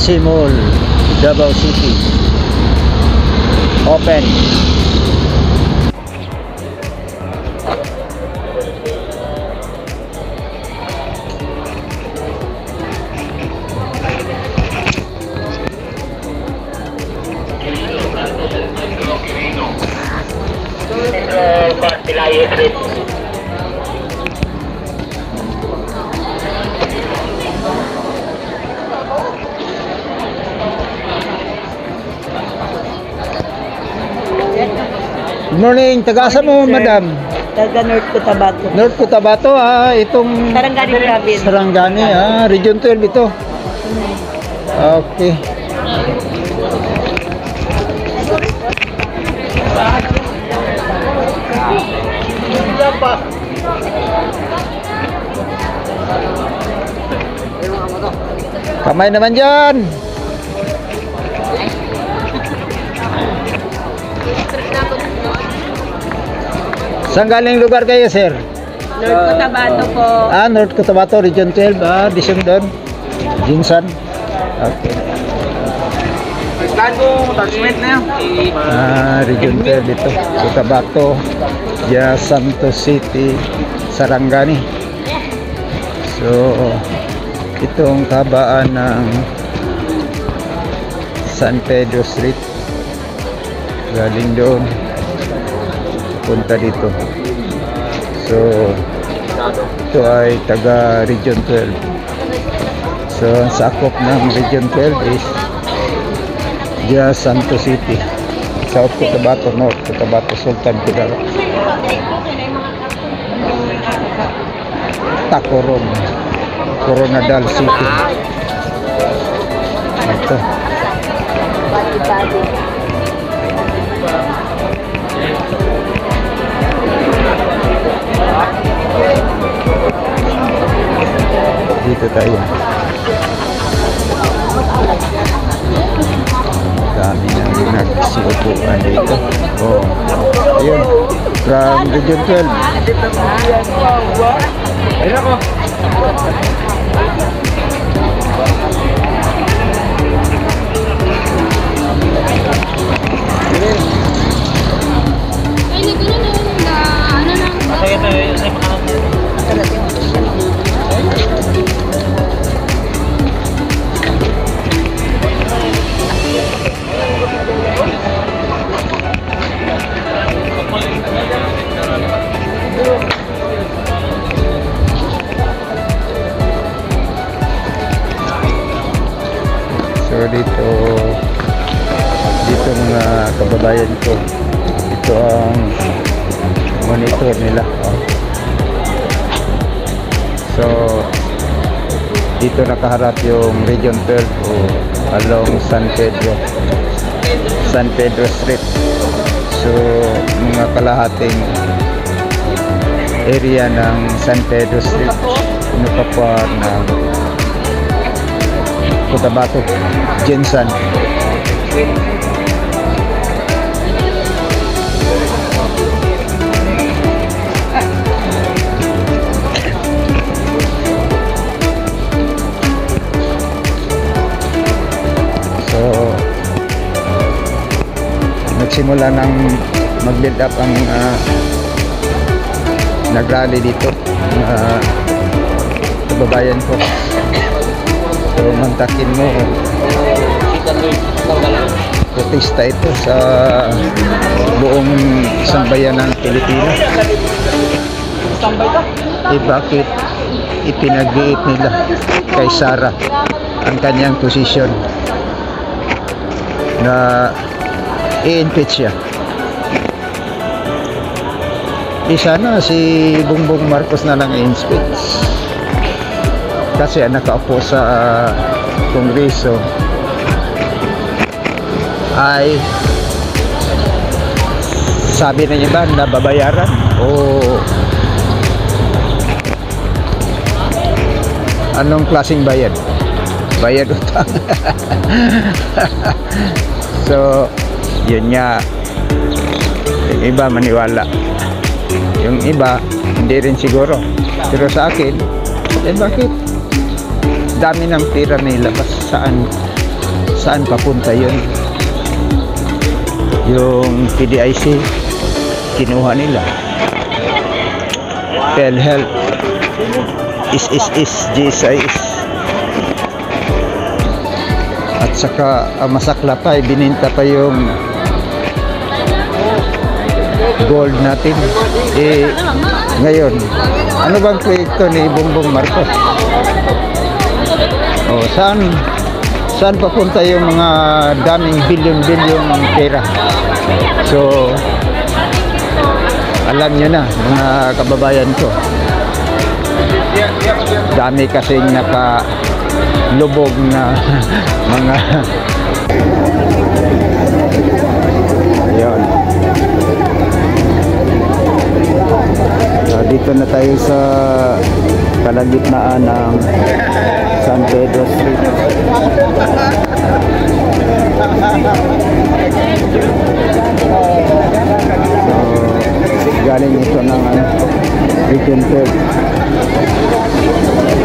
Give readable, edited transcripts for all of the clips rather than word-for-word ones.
Galaxy Mall, Davao City. Open. Good morning, taga-asa mo, madam? Taga North Cotabato. North Cotabato, itong Sarangani Province. Sarangani, Region 12 ito. Okay. Kamay naman dyan. Saan galing lugar kayo, sir? North Cotabato po. North Cotabato, Region 12, Disyon doon. Jinsan. Okay. Region 12 dito. Cotabato, Santos City, Sarangani. So, itong kabaan ng San Pedro Street. Galing doon. Punta dito. So ito ay taga Region 12. So ang sakop ng Region 12 is Santos City, South Cotabato, North Cotabato, Sultan Kudarat, Tacloban, Coronadal City. Ito. Dito tayo. Dami nang nagsiupuan dito. Oh, ayun. From Region 12. Ayun ako. So dito mga kababayan ko, ito ang monitor nila. So dito nakaharap yung Region 12 along San Pedro Street. So mga kalahating area ng San Pedro Street pinapapar ng Cotabato, Jinsan. So nagsimula ng mag-build up ang nag-rally dito kababayan ko. So mantakin mo, protesta ito sa buong sambayan ng Pilipinas. Bakit ipinag-iit nila kay Sara ang kanyang posisyon na i-impeach siya? Sana si Bongbong Marcos na lang i-impeach. Kasi ang nakaupo sa Kongreso ay sabi na niya ba na babayaran o anong klaseng bayad? Bayad utang. So yun nga, yung iba maniwala, yung iba hindi rin siguro, pero sa akin bakit dami ng pera na ilabas, saan papunta yun. Yung PDIC kinuha nila, PhilHealth, GSIS, at saka masakla pa, bininta pa yung gold natin. Ngayon, ano bang proyekto ni Bongbong Marcos? Saan papunta yung mga daming bilyon-bilyon pera? So, alam nyo na, mga kababayan ko, dami kasing nakalubog na mga ayun. Dito na tayo sa kalagitnaan ng San Pedro Street. Galing ito ng Region 12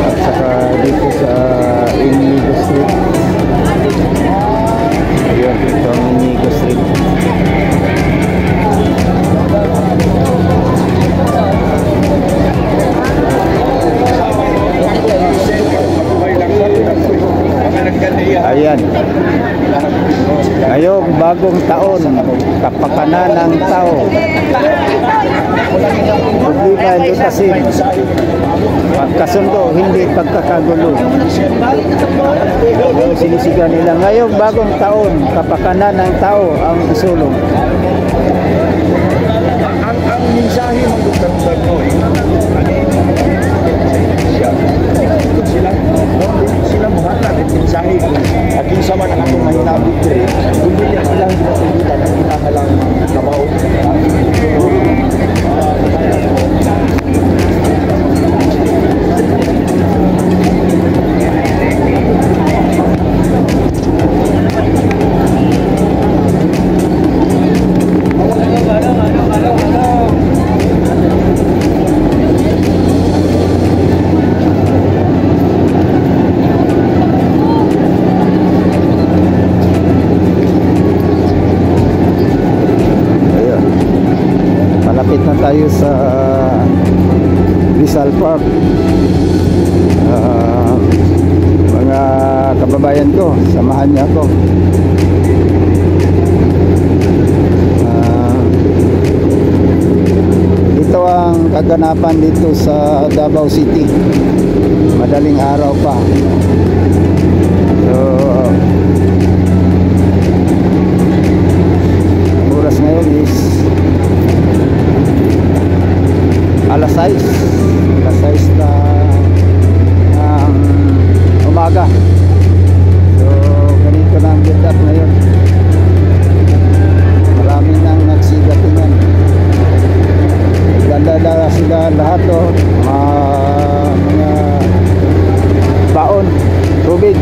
at saka dito sa Inigo Street. Ayun, ito ang Inigo Street. Ayan. Ngayong bagong taon, kapakanan ng tao. Problema ito kasi pagkasundo, hindi pagkakagulo. Yung sinisigaw nila, ngayong bagong taon, kapakanan ng tao ang isulong. Ang mensahe ng Dr. Noy, sila muhatag at mensahe at yung sama ng atong mahinabot ko hindi yan ilang ginatulitan ang inahalang kabaw. Tayo sa Rizal Park. Mga kababayan ko, samahan niyo ako. Ito ang kaganapan dito sa Davao City. Madaling araw pa. So, oras ngayon is alas 6 na umaga. So ganito na ang build up ngayon. Marami nang nagsigatingan. Ganda sila lahat mga baon, tubig.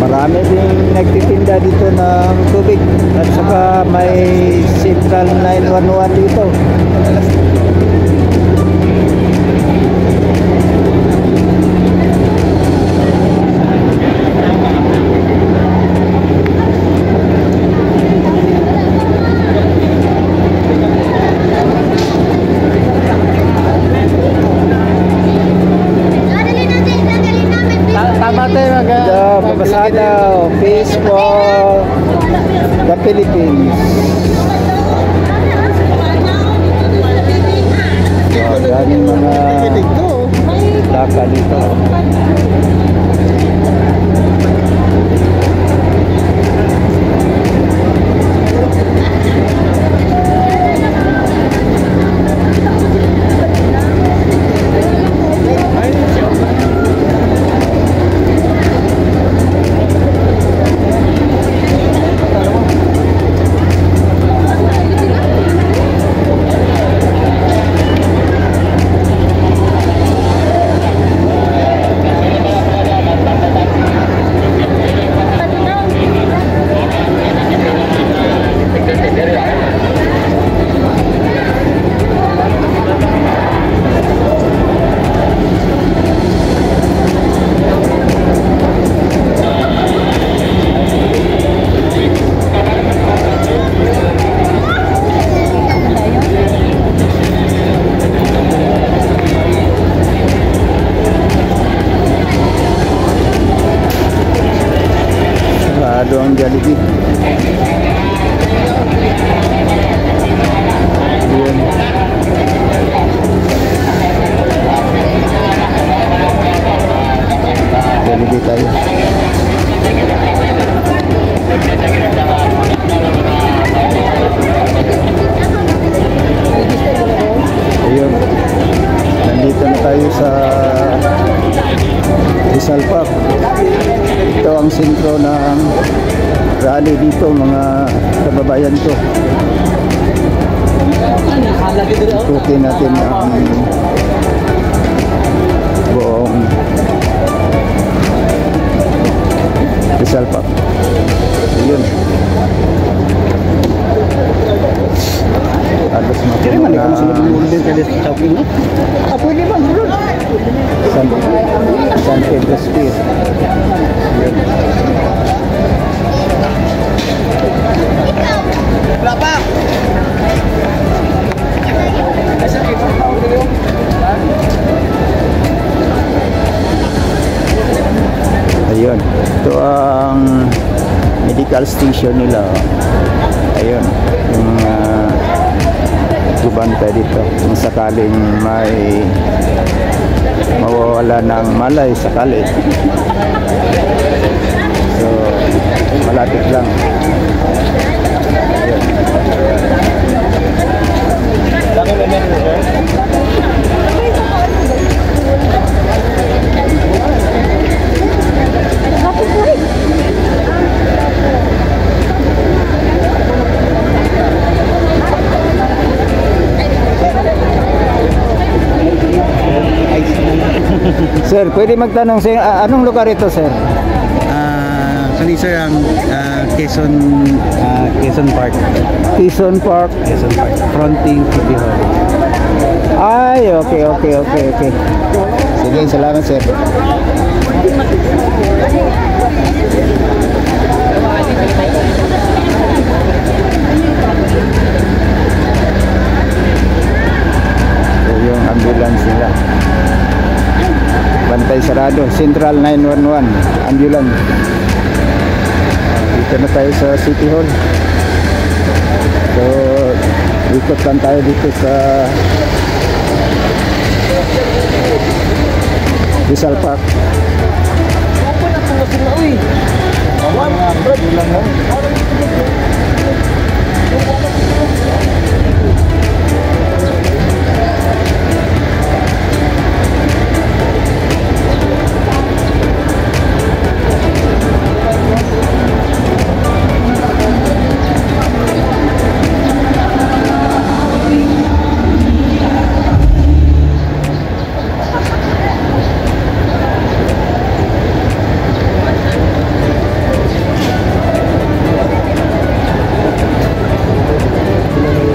Marami ding nagtitinda dito ng tubig at saka may Central 911 dito. Babasada, peace for the Philippines. Daming mga daka dito. sarado ang Jollibee. Yun. Jollibee tayo. Ayun. Nandito na tayo sa Rizal Park. Ito ang sentro ng rally dito, mga kababayan ko. Ikutin natin ang buong Rizal Park. Ayun. Halos mapuno na Pwede ba? San Pedro Square. Ayun. Ayun, ito ang medical station nila. Ayun, yung gubantay dito kung sakaling may mawawala ng malay sakali. So, malapit lang. Sir, pwede magtanong sa anong lugar ito, sir? Actually sir, ang Quezon Park. Quezon Park. Quezon Park. Fronting City Hall. Ay, okay. Sige, salamat, sir. So, yung ambulance nila. Bantay sarado. Central 911. Ambulance. Dito na tayo sa City Hall. So, ikot lang tayo dito sa Rizal Park.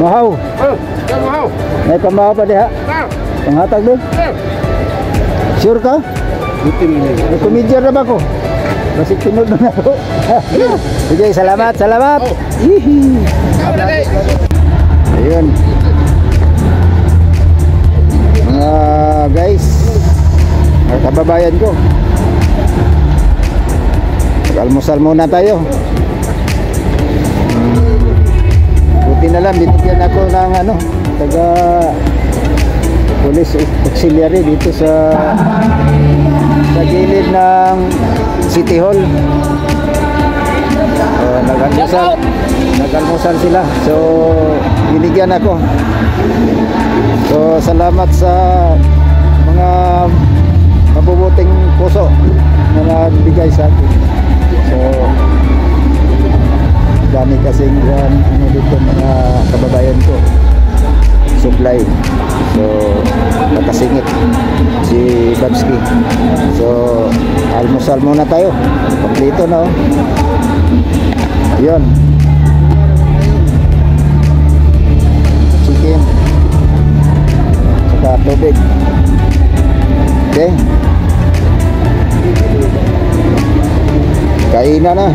Mahaw. May pamahaw pa diha. Panghatag doon. Sure ka? May komedya na ba ko? Basi pinod na ako. Sige, salamat. Hihi. Ayun. Mga guys, mga kababayan ko, mag-almusal muna tayo. Buti na lang, binigyan ako ng taga police auxiliary dito sa gilid ng City Hall. Nag-almusal sila. So, binigyan ako. So, salamat sa mga mabubuting puso na nagbigay sa akin. So, dami kasing dito mga kababayan ko supply. So, nakasingit si Babski. So, almusal muna tayo. Kompleto na, oh. Yun. Chicken. Saka tubig. Okay. Kainan na.